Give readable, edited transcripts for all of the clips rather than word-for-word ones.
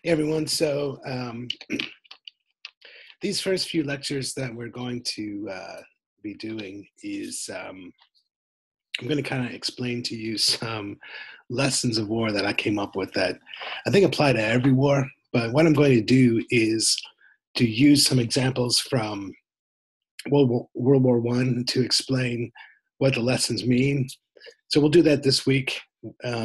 Hey everyone, these first few lectures that we're going to be doing is I'm going to kind of explain to you some lessons of war that I came up with that I think apply to every war. But what I'm going to do is to use some examples from World War I to explain what the lessons mean. So we'll do that this week,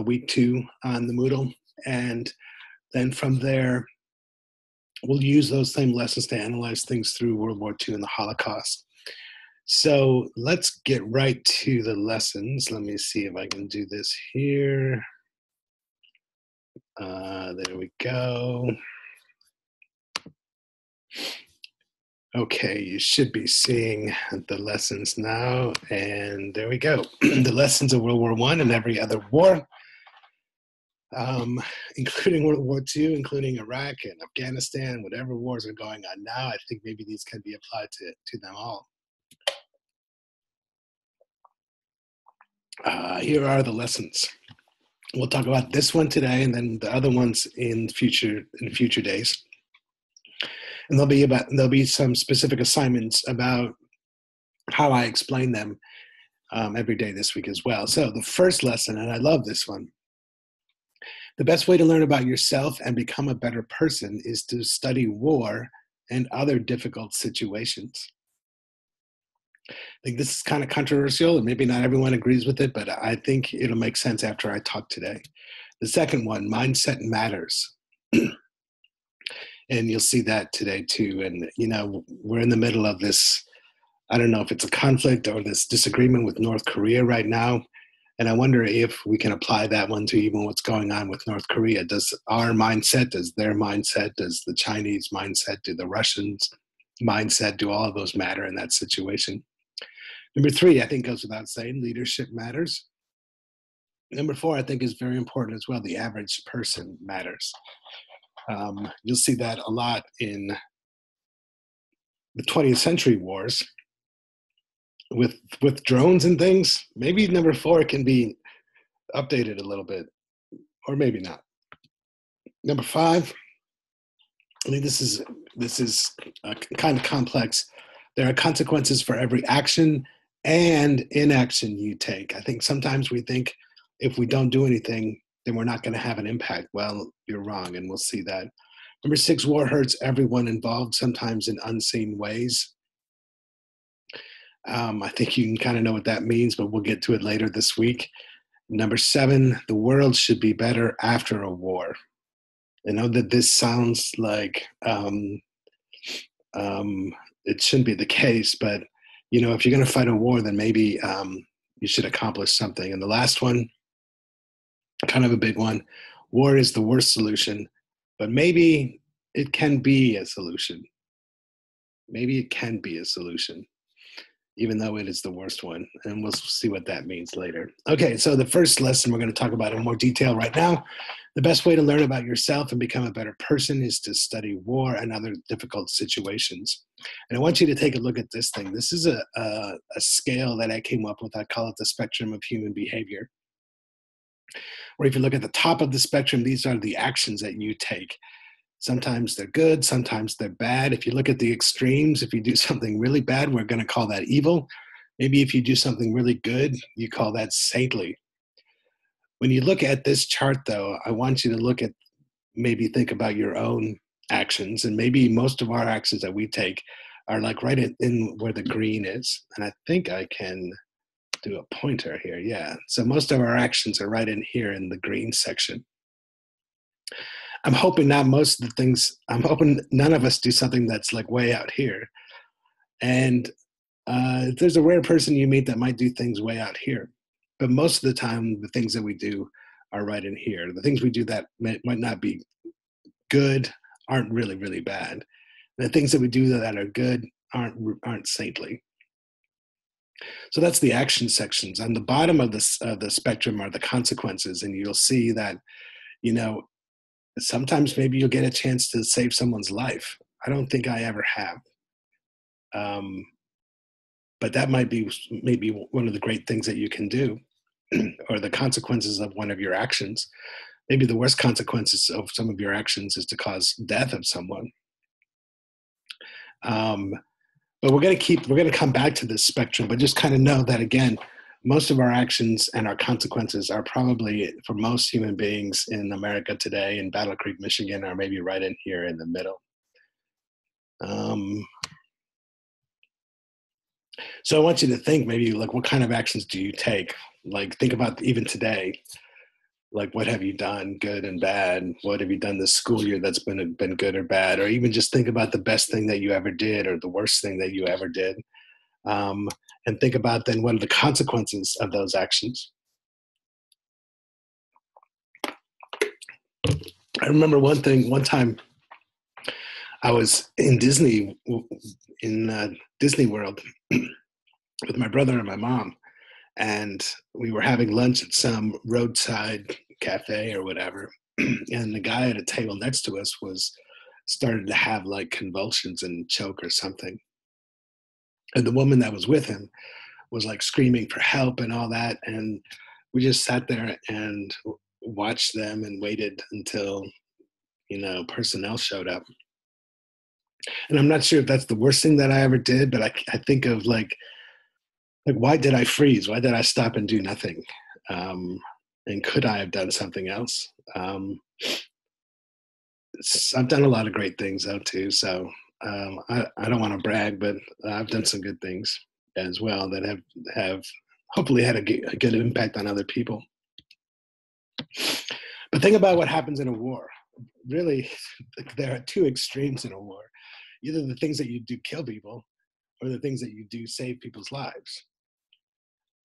week 2 on the Moodle, and then from there, we'll use those same lessons to analyze things through World War II and the Holocaust. So let's get right to the lessons. Let me see if I can do this here. There we go. Okay, you should be seeing the lessons now, and there we go. The lessons of World War I and every other war, including World War II, including Iraq and Afghanistan, whatever wars are going on now. I think maybe these can be applied to them all. Here are the lessons. We'll talk about this one today, and then the other ones in future days. And there'll be some specific assignments about how I explain them every day this week as well. So the first lesson, and I love this one, the best way to learn about yourself and become a better person is to study war and other difficult situations. I think this is kind of controversial, and maybe not everyone agrees with it, but I think it'll make sense after I talk today. The second one, mindset matters. And you'll see that today too. And, we're in the middle of this, I don't know if it's a conflict or this disagreement with North Korea right now. And I wonder if we can apply that one to even what's going on with North Korea. Does our mindset, does their mindset, does the Chinese mindset, do the Russians' mindset, do all of those matter in that situation? Number 3, I think goes without saying, leadership matters. Number 4, I think is very important as well. The average person matters. You'll see that a lot in the 20th century wars with drones and things. Maybe number 4 can be updated a little bit, or maybe not. Number 5, I think this is kind of complex. There are consequences for every action and inaction you take. I think sometimes we think if we don't do anything, then we're not going to have an impact. Well, you're wrong, and we'll see that. Number 6, war hurts everyone involved, sometimes in unseen ways. I think you can kind of know what that means, but we'll get to it later this week. Number 7, the world should be better after a war. I know that this sounds like it shouldn't be the case, but if you're going to fight a war, then maybe you should accomplish something. And the last one, kind of a big one, war is the worst solution, but maybe it can be a solution. Maybe it can be a solution, even though it is the worst one. And we'll see what that means later. Okay, so the first lesson we're going to talk about in more detail right now. The best way to learn about yourself and become a better person is to study war and other difficult situations. And I want you to take a look at this thing. This is a scale that I came up with. I call it the spectrum of human behavior. Where if you look at the top of the spectrum, these are the actions that you take. Sometimes they're good, sometimes they're bad. If you look at the extremes, if you do something really bad, we're going to call that evil. Maybe if you do something really good, you call that saintly. When you look at this chart, though, I want you to maybe think about your own actions. And maybe most of our actions that we take are like right in where the green is. And I think I can do a pointer here. Yeah. So most of our actions are right in here in the green section. I'm hoping none of us do something that's like way out here. And there's a rare person you meet that might do things way out here. But most of the time, the things that we do are right in here. The things we do that might not be good aren't really, really bad. The things that we do that are good aren't saintly. So that's the action sections. On the bottom of the spectrum are the consequences. And you'll see that, sometimes maybe you'll get a chance to save someone's life. I don't think I ever have. But that might be maybe one of the great things that you can do, or the consequences of one of your actions. maybe the worst consequences of some of your actions is to cause death of someone. Um, but we're going to come back to this spectrum, but just kind of know that again, most of our actions and our consequences are probably, for most human beings in America today, in Battle Creek, Michigan, are maybe right in here in the middle. So I want you to think, maybe like, what kind of actions do you take? Like, think about even today, like, what have you done, good and bad? What have you done this school year that's been good or bad? Or even just think about the best thing that you ever did or the worst thing that you ever did. Um, and think about then what are the consequences of those actions. I remember one time I was in Disney, Disney World with my brother and my mom, and we were having lunch at some roadside cafe or whatever. And the guy at a table next to us was started to have like convulsions and choke or something. And the woman that was with him was like screaming for help and all that. And we just sat there and watched them and waited until, personnel showed up. And I'm not sure if that's the worst thing that I ever did, but I think of like, why did I freeze? Why did I stop and do nothing? And could I have done something else? I've done a lot of great things though too. So I don't want to brag, but I've done some good things as well that have hopefully had a good impact on other people. But think about what happens in a war. Really, there are two extremes in a war. Either the things that you do kill people, or the things that you do save people's lives.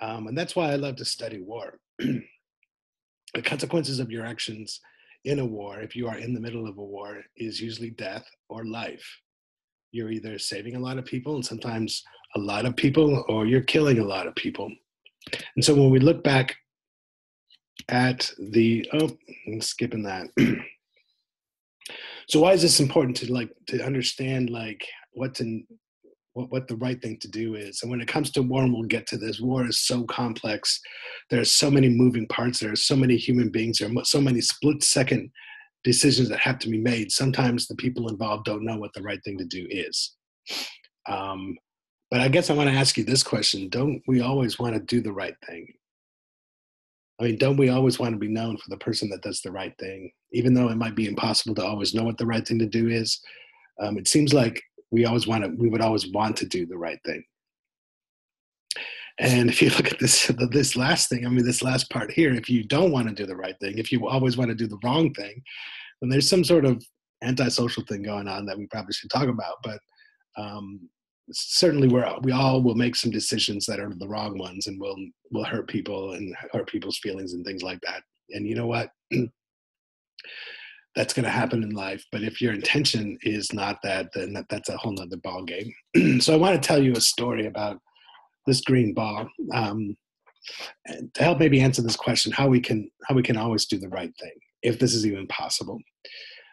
And that's why I love to study war. The consequences of your actions in a war, if you are in the middle of a war, is usually death or life. You're either saving a lot of people, and sometimes a lot of people, or you're killing a lot of people. And so when we look back at I'm skipping that. So why is this important to understand what the right thing to do is? And when it comes to war, and we'll get to this, war is so complex. There are so many moving parts. There are so many human beings. There are so many split-second decisions that have to be made. Sometimes the people involved don't know what the right thing to do is. But I guess I want to ask you this question. Don't we always want to do the right thing? I mean, don't we always want to be known for the person that does the right thing? Even though it might be impossible to always know what the right thing to do is, it seems like we would always want to do the right thing. And if you look at this last thing, this last part here, if you don't want to do the right thing, if you always want to do the wrong thing, then there's some sort of antisocial thing going on that we probably should talk about. But certainly we all will make some decisions that are the wrong ones, and will hurt people and hurt people's feelings and things like that. And you know what? That's going to happen in life. But if your intention is not that, then that's a whole nother ball game. So I want to tell you a story about this green ball, and to help maybe answer this question, how we can always do the right thing, if this is even possible.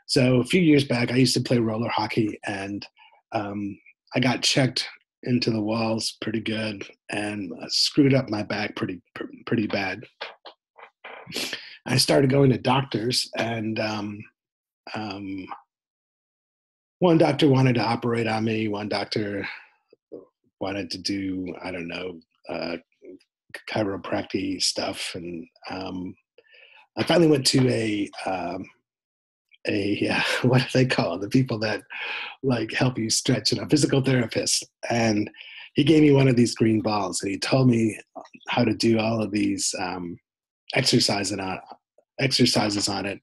So a few years back, I used to play roller hockey, and I got checked into the walls pretty good, and screwed up my back pretty bad. I started going to doctors, and one doctor wanted to operate on me. One doctor wanted to do, I don't know, chiropractic stuff, and I finally went to a what do they call the people that help you stretch, and a physical therapist. And he gave me one of these green balls, and he told me how to do all of these exercises on it.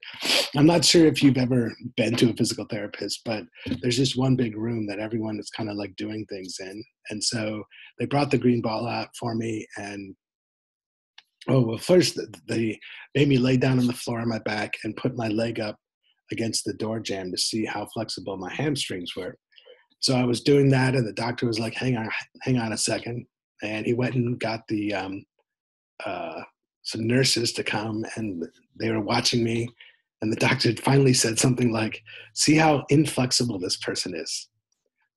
I'm not sure if you've ever been to a physical therapist, but there's just one big room that everyone is kind of doing things in. And so they brought the green ball out for me, and first they made me lay down on the floor on my back and put my leg up against the door jamb to see how flexible my hamstrings were. So I was doing that, and the doctor was like, hang on a second. And he went and got the some nurses to come, and they were watching me. And the doctor finally said something like, see how inflexible this person is.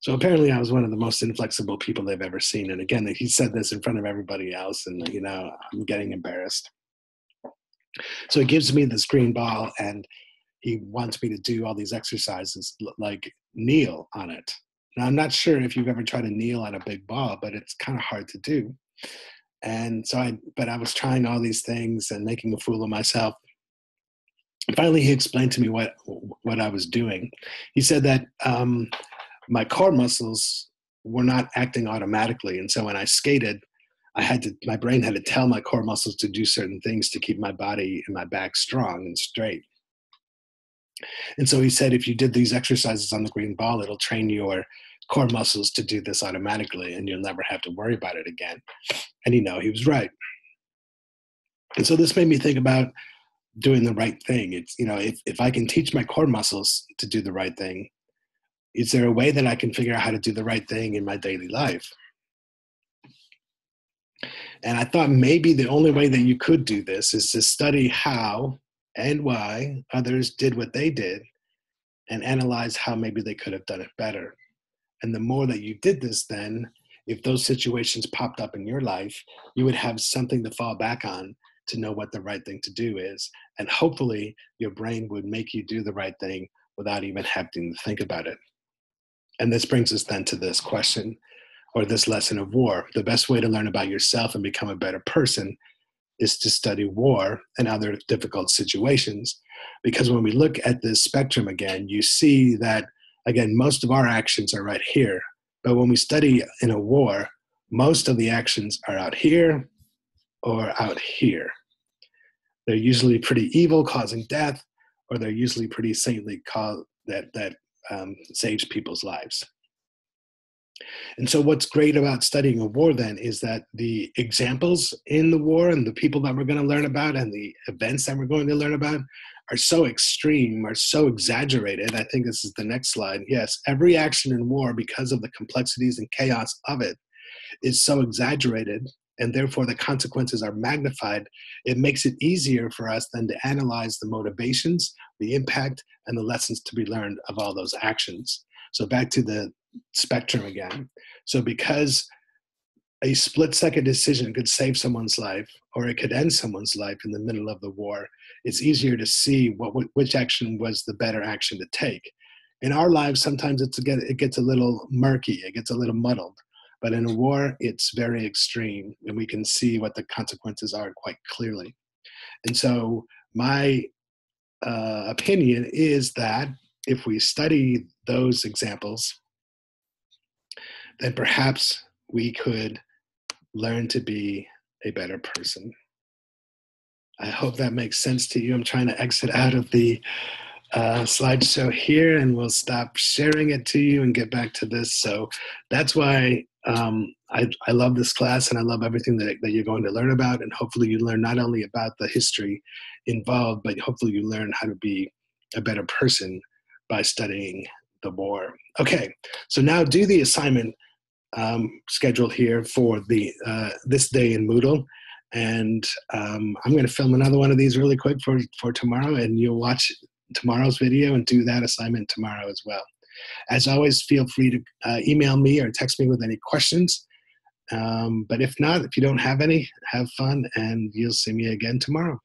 So apparently I was one of the most inflexible people they've ever seen. And again, he said this in front of everybody else, and I'm getting embarrassed. So he gives me this green ball and he wants me to do all these exercises like kneel on it. Now, I'm not sure if you've ever tried to kneel on a big ball, but it's kind of hard to do. And so but I was trying all these things and making a fool of myself. And finally, he explained to me what I was doing. He said that my core muscles were not acting automatically. And so when I skated, my brain had to tell my core muscles to do certain things to keep my body and my back strong and straight. And so he said, if you did these exercises on the green ball, it'll train your core muscles to do this automatically and you'll never have to worry about it again. And he was right. And so this made me think about doing the right thing. It's, if I can teach my core muscles to do the right thing, is there a way that I can figure out how to do the right thing in my daily life? And I thought maybe the only way that you could do this is to study how and why others did what they did and analyze how maybe they could have done it better. And the more that you did this, then if those situations popped up in your life, you would have something to fall back on to know what the right thing to do is. And hopefully your brain would make you do the right thing without even having to think about it. And this brings us then to this question, or this lesson of war. The best way to learn about yourself and become a better person is to study war and other difficult situations. Because when we look at this spectrum again, you see that, again, most of our actions are right here. But when we study in a war, most of the actions are out here or out here. They're usually pretty evil, causing death, or they're usually pretty saintly, that saves people's lives. And so what's great about studying a war then is that the examples in the war and the people that we're going to learn about and the events that we're going to learn about are so extreme, are so exaggerated. I think this is the next slide. Yes, every action in war, because of the complexities and chaos of it, is so exaggerated, and therefore the consequences are magnified. It makes it easier for us then to analyze the motivations, the impact, and the lessons to be learned of all those actions. So back to the spectrum again. So because a split-second decision could save someone's life, or it could end someone's life in the middle of the war, it's easier to see which action was the better action to take. In our lives, sometimes it gets a little murky, it gets a little muddled. But in a war, it's very extreme, and we can see what the consequences are quite clearly. And so my opinion is that if we study those examples, then perhaps we could learn to be a better person. I hope that makes sense to you. I'm trying to exit out of the slideshow here, and we'll stop sharing it to you and get back to this. So that's why I love this class, and I love everything that you're going to learn about. And hopefully you learn not only about the history involved, but hopefully you learn how to be a better person by studying the war. Okay, so now do the assignment scheduled here for the this day in Moodle. And I'm going to film another one of these really quick for tomorrow, and you'll watch tomorrow's video and do that assignment tomorrow as well. As always, feel free to email me or text me with any questions. But if not, if you don't have any, have fun, and you'll see me again tomorrow.